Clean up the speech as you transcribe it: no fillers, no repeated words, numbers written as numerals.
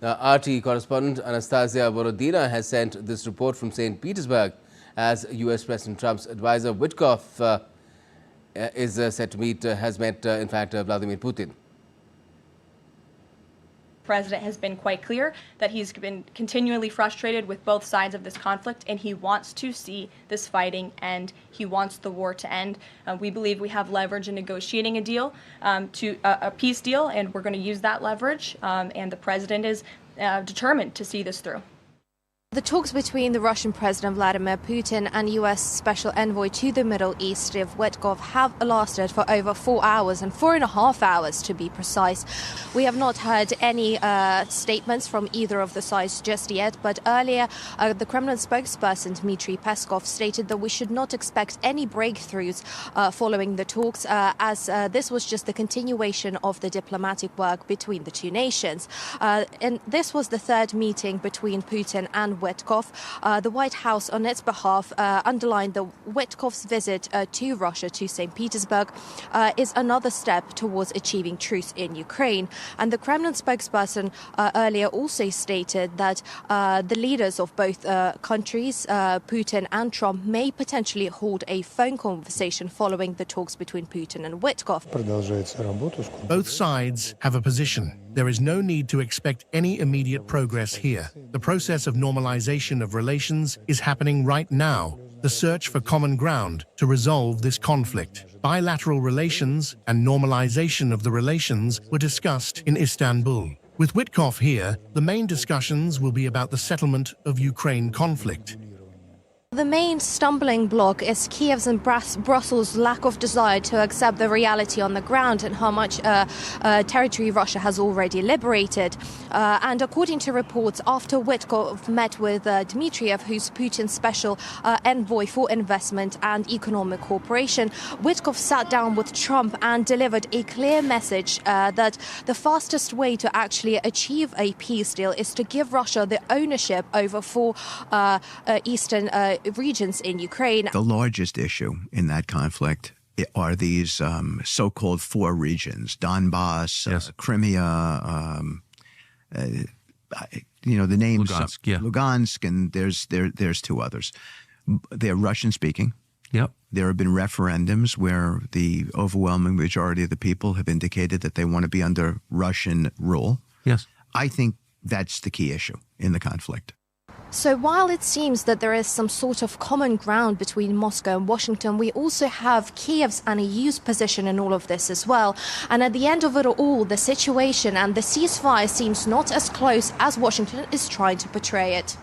RT correspondent Anastasia Borodina has sent this report from St. Petersburg as US President Trump's advisor Witkoff is set to meet, has met, in fact, Vladimir Putin. The president has been quite clear that he's been continually frustrated with both sides of this conflict, and he wants to see this fighting end. He wants the war to end. We believe we have leverage in negotiating a deal, a peace deal, and we're going to use that leverage. And the president is determined to see this through. The talks between the Russian President Vladimir Putin and US Special Envoy to the Middle East, Steve Witkoff, have lasted for over 4 hours, and 4.5 hours to be precise. We have not heard any statements from either of the sides just yet, but earlier the Kremlin spokesperson Dmitry Peskov stated that we should not expect any breakthroughs following the talks, as this was just the continuation of the diplomatic work between the two nations. And this was the third meeting between Putin and Witkoff. The White House, on its behalf, underlined that Witkoff's visit to Russia, to St. Petersburg, is another step towards achieving truce in Ukraine. And the Kremlin spokesperson earlier also stated that the leaders of both countries, Putin and Trump, may potentially hold a phone conversation following the talks between Putin and Witkoff. Both sides have a position. There is no need to expect any immediate progress here. The process of normalization of relations is happening right now. The search for common ground to resolve this conflict. Bilateral relations and normalization of the relations were discussed in Istanbul. With Witkoff here, the main discussions will be about the settlement of Ukraine conflict. The main stumbling block is Kiev's and Brussels' lack of desire to accept the reality on the ground and how much territory Russia has already liberated. And according to reports, after Witkoff met with Dmitriev, who's Putin's special envoy for investment and economic cooperation, Witkoff sat down with Trump and delivered a clear message that the fastest way to actually achieve a peace deal is to give Russia the ownership over 4 eastern regions in Ukraine. The largest issue in that conflict are these so-called 4 regions: Donbass, yes. Crimea, the names Lugansk, yeah. Lugansk, and there's 2 others. They're Russian-speaking. Yep. There have been referendums where the overwhelming majority of the people have indicated that they want to be under Russian rule. Yes. I think that's the key issue in the conflict. So while it seems that there is some sort of common ground between Moscow and Washington, we also have Kiev's and EU's position in all of this as well. And at the end of it all, the situation and the ceasefire seems not as close as Washington is trying to portray it.